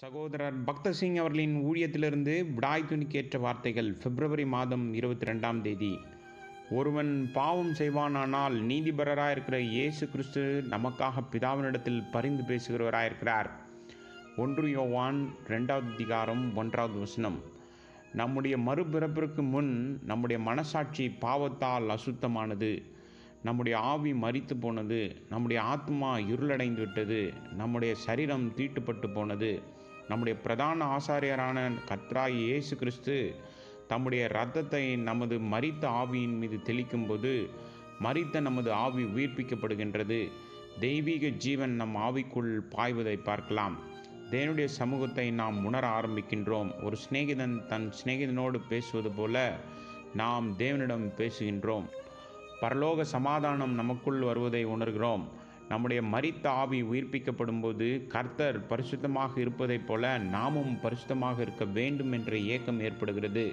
சகோதரர் பக்தர் சிங் அவர்களின் ஊழியத்திலிருந்து விடாய் துணிக்கேற்ற வார்த்தைகள் பிப்ரவரி மாதம் 22ஆம் தேதி. ஒருவன் பாவம் செய்வானானால் நீதிபரராயிருக்கிற இயேசு கிறிஸ்து நமக்காக பிதாவினிடத்தில் பரிந்து பேசுகிறவராயிருக்கிறார். 1 யோவான் 2வது அதிகாரம் 1வது வசனம். நம்முடைய மறுபிறப்பிற்கு முன் நம்முடைய மனசாட்சி பாவத்தால் அசுத்தமானது. நம்முடைய ஆவி மரித்து போனது. நம்முடைய ஆத்மா இருளடைந்து விட்டது. நம்முடைய சரீரம் தீட்டுப்பட்டு போனது. நம்முடைய பிரதான ஆசாரியரான கர்த்தராகிய இயேசு கிறிஸ்து தம்முடைய இரத்தத்தை நமது மரித்த ஆவியின் மீது தெளிக்கும்போது மரித்த நமது ஆவி உயிர்ப்பிக்கப்படுகின்றது. தெய்வீக ஜீவன் நம் ஆவிக்குள் பாய்வதை பார்க்கலாம். தேவனுடைய சமூகத்தை நாம் உணர ஆரம்பிக்கின்றோம். ஒரு சிநேகிதன் தன் சிநேகிதனோடு பேசுவது போல நாம் தேவனிடம் பேசுகின்றோம். பரலோக சமாதானம் நமக்குள் வருவதை உணர்கிறோம். நம்முடைய மரித்த ஆவி உயிர்ப்பிக்கப்படும் போது கர்த்தர் பரிசுத்தமாக இருப்பதைப் போல நாமும் பரிசுத்தமாக இருக்க வேண்டும் என்ற ஏக்கம் ஏற்படுகிறது.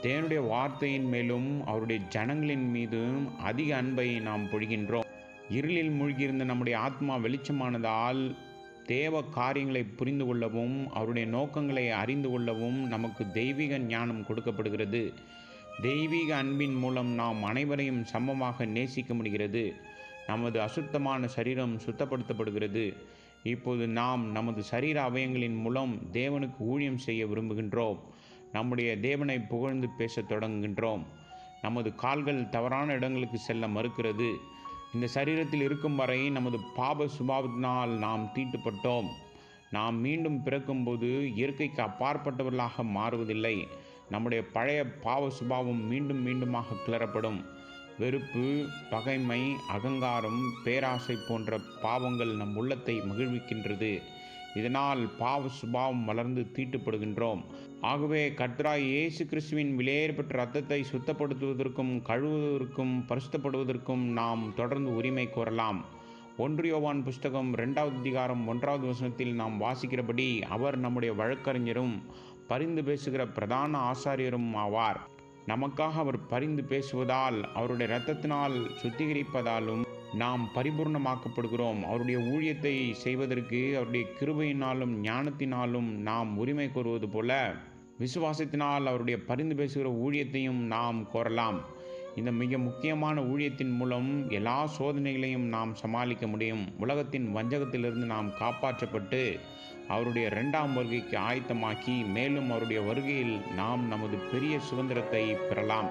தேவனுடைய வார்த்தையின் மேலும் அவருடைய ஜனங்களின் மீதும் அதிக அன்பை நாம் பொழிகின்றோம். இருளில் மூழ்கியிருந்த நம்முடைய ஆத்மா வெளிச்சமானதால் தேவ காரியங்களை புரிந்து கொள்ளவும் அவருடைய நோக்கங்களை அறிந்து கொள்ளவும் நமக்கு தெய்வீக ஞானம் கொடுக்கப்படுகிறது. தெய்வீக அன்பின் மூலம் நாம் அனைவரையும் சமமாக நேசிக்க முடிகிறது. நமது அசுத்தமான சரீரம் சுத்தப்படுத்தப்படுகிறது. இப்போது நாம் நமது சரீர அவயங்களின் மூலம் தேவனுக்கு ஊழியம் செய்ய விரும்புகின்றோம். நம்முடைய தேவனை புகழ்ந்து பேசத் தொடங்குகின்றோம். நமது கால்கள் தவறான இடங்களுக்கு செல்ல மறுக்கிறது. இந்த சரீரத்தில் இருக்கும் வரை நமது பாப சுபாவத்தினால் நாம் தீட்டுப்பட்டோம். நாம் மீண்டும் பிறக்கும்போது இயற்கைக்கு அப்பாற்பட்டவர்களாக மாறுவதில்லை. நம்முடைய பழைய பாவ சுபாவம் மீண்டும் மீண்டுமாக கிளறப்படும். வெறுப்பு, பகைமை, அகங்காரம், பேராசை போன்ற பாவங்கள் நம் உள்ளத்தை மகிழ்விக்கின்றது. இதனால் பாவ சுபாவம் வளர்ந்து தீட்டுப்படுகின்றோம். ஆகவே கர்த்தராகிய இயேசு கிறிஸ்துவின் விலையேறப்பட்ட இரத்தத்தை சுத்தப்படுத்துவதற்கும் கழுவுவதற்கும் பரிசுத்தப்படுவதற்கும் நாம் தொடர்ந்து உரிமை கோரலாம். 1 யோவான் புஸ்தகம் 2வது அதிகாரம் 1வது வசனத்தில் நாம் வாசிக்கிறபடி அவர் நம்முடைய வழக்கறிஞரும் பரிந்து பேசுகிற பிரதான ஆசாரியரும் ஆவார். நமக்காக அவர் பரிந்து பேசுவதால் அவருடைய இரத்தத்தினால் சுத்திகரிப்பதாலும் நாம் பரிபூர்ணமாக்கப்படுகிறோம். அவருடைய ஊழியத்தை செய்வதற்கு அவருடைய கிருபையினாலும் ஞானத்தினாலும் நாம் உரிமை கோருவது போல விசுவாசத்தினால் அவருடைய பரிந்து பேசுகிற ஊழியத்தையும் நாம் கோரலாம். இந்த மிக முக்கியமான ஊழியத்தின் மூலம் எல்லா சோதனைகளையும் நாம் சமாளிக்க முடியும். உலகத்தின் வஞ்சகத்திலிருந்து நாம் காப்பாற்றப்பட்டு அவருடைய 2ஆம் வருகைக்கு ஆயத்தமாக்கி மேலும் அவருடைய வருகையில் நாம் நமது பெரிய சுதந்திரத்தை பெறலாம்.